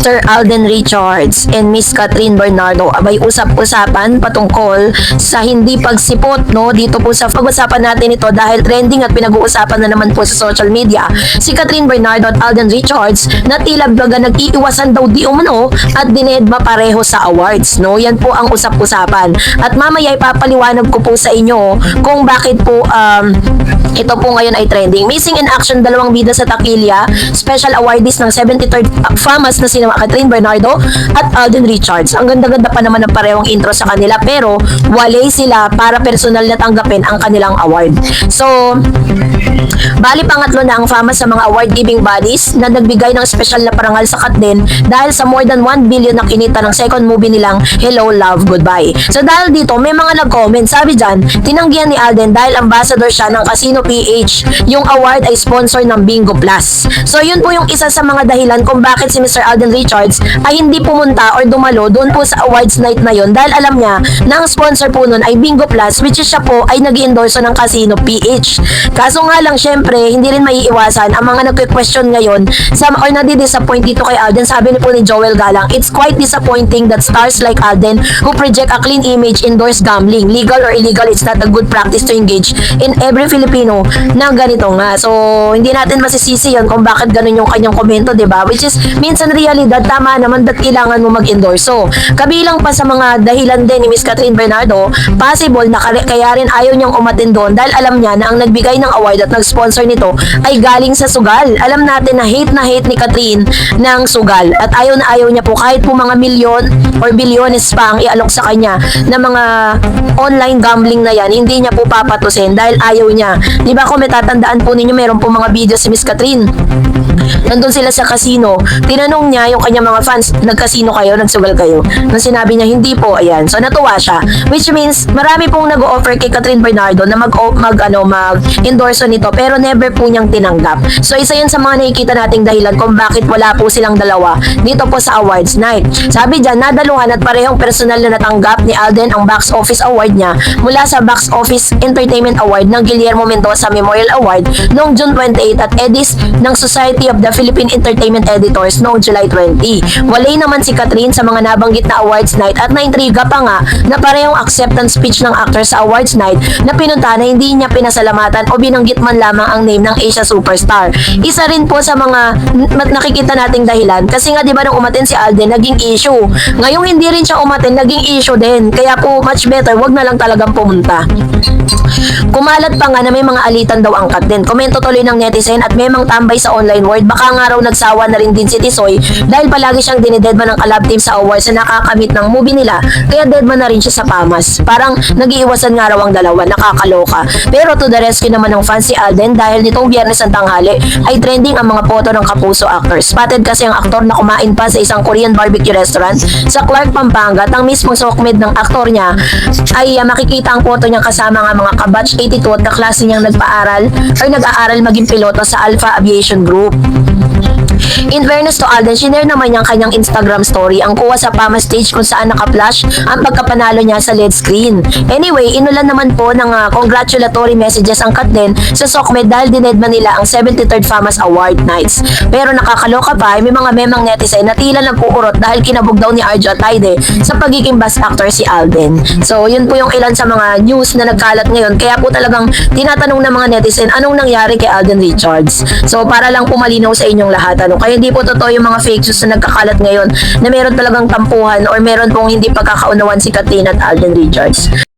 Mr. Alden Richards and Miss Catherine Bernardo abay usap-usapan patungkol sa hindi pagsipot no dito po sa pag-usapan natin ito dahil trending at pinag-uusapan na naman po sa social media si Catherine Bernardo at Alden Richards na tila baga nag-iiwasan daw di umano at dinedma pareho sa awards no. Yan po ang usap-usapan at mamaya ipapaliwanag ko po sa inyo kung bakit po ito po ngayon ay trending. Missing in action, dalawang bida sa Takilya, special awardees ng 73rd FAMAS na sina Catherine Bernardo at Alden Richards. Ang ganda-ganda pa naman ng parehong intro sa kanila pero wale sila para personal na tanggapin ang kanilang award. So, bali pangatlo na ang FAMAS sa mga award-giving bodies na nagbigay ng special na parangal sa Katden dahil sa more than 1 billion na kinita ng second movie nilang Hello, Love, Goodbye. So, dahil dito, may mga nag-comment. Sabi dyan, tinanggihan ni Alden dahil ambassador siya ng Casino PH. Yung award ay sponsor ng Bingo Plus. So, yun po yung isa sa mga dahilan kung bakit si Mr. Alden Richards ay hindi pumunta or dumalo doon po sa awards night na yun dahil alam niya na ang sponsor po nun ay Bingo Plus which is siya po ay nag-endorso ng Casino PH. Kaso nga lang, syempre, hindi rin maiiwasan ang mga nagque-question ngayon or nadi-disappoint dito kay Alden. Sabi ni po ni Joel Galang, it's quite disappointing that stars like Alden who project a clean image endorse gambling. Legal or illegal, it's not a good practice to engage in every Filipino na ganito nga. So, hindi natin masisisi yun kung bakit ganun yung kanyang komento, diba? Which is, minsan realidad, tama naman that kailangan mo mag-endorso. Kabilang pa sa mga dahilan din ni Miss Catherine Bernardo, possible na kaya rin ayaw niyang umatin doon dahil alam niya na ang nagbigay ng award at nag-sponsor nito ay galing sa sugal. Alam natin na hate ni Catherine ng sugal at ayaw na ayaw niya po kahit po mga milyon or bilyones pa ang ialok sa kanya na mga online gambling na yan, hindi niya po papatusin dahil ayaw niya. Di ba kung may tatandaan po ninyo, meron po mga video si Miss Catherine. Nandun sila sa casino. Tinanong niya yung kanyang mga fans, nag-casino kayo, nagsugal kayo? Nang sinabi niya, hindi po, ayan. So, natuwa siya. Which means, marami pong nag-o-offer kay Catherine Bernardo na mag-endorso nito, pero never po niyang tinanggap. So, isa yan sa mga nakikita nating dahilan kung bakit wala po silang dalawa dito po sa awards night. Sabi dyan, nadaluhan at parehong personal na natanggap ni Alden ang box office award niya mula sa Box Office Entertainment Award ng Guillermo Mendoza Memorial Award noong June 28 at Edis ng Society of the Philippine Entertainment Editors noong July 20. Walay naman si Catherine sa mga nabanggit na awards night at naintriga pa nga na parehong acceptance speech ng actor sa awards night na pinunta na hindi niya pinasalamatan o binanggit man lamang ang name ng Asia Superstar. Isa rin po sa mga nakikita nating dahilan kasi nga di ba nung umatin si Alden naging issue. Ngayong hindi rin siya umatin naging issue din. Kaya po much better wag na lang talagang pumunta. Kumalat pa nga na may mga alitan daw ang Katden. Komento tuloy ng netizen at may mga tambay sa online world. Baka nga raw nagsawa na rin din si Tisoy dahil palagi siyang dinidedma ng collab team sa awards na nakakamit ng movie nila. Kaya deadma na rin siya sa PAMAS. Parang nag-iiwasan nga raw ang dalawa. Nakakaloka. Pero to the rescue naman ng fans si Alden dahil nitong Biyernes ng tanghali ay trending ang mga photo ng Kapuso actors. Spotted kasi ang aktor na kumain pa sa isang Korean barbecue restaurant sa Clark, Pampanga at ang mismong sokmed ng aktor niya ay makikita ang photo niya kasama nga mga kabatch 82 at kaklase niyang nag-aaral maging piloto sa Alpha Aviation Group. In fairness to Alden, shinare naman niyang kanyang Instagram story ang kuha sa PAMAS stage kung saan naka-flash ang pagkapanalo niya sa LED screen. Anyway, inulan naman po ng congratulatory messages ang Katden sa SOCMED dahil dinedma nila ang 73rd FAMAS Award Nights. Pero nakakaloka pa, may mga memang netizen na tila nagpuurot dahil kinabog daw ni Arjo Ataide sa pagiging best actor si Alden. So, yun po yung ilan sa mga news na nagkalat ngayon. Kaya po talagang tinatanong ng mga netizen anong nangyari kay Alden Richards. So, para lang po malinaw sa inyong lahat. Kaya hindi po totoo yung mga fake news na nagkakalat ngayon na meron talagang tampuhan or meron pong hindi pagkakaunawan si Catherine at Alden Richards.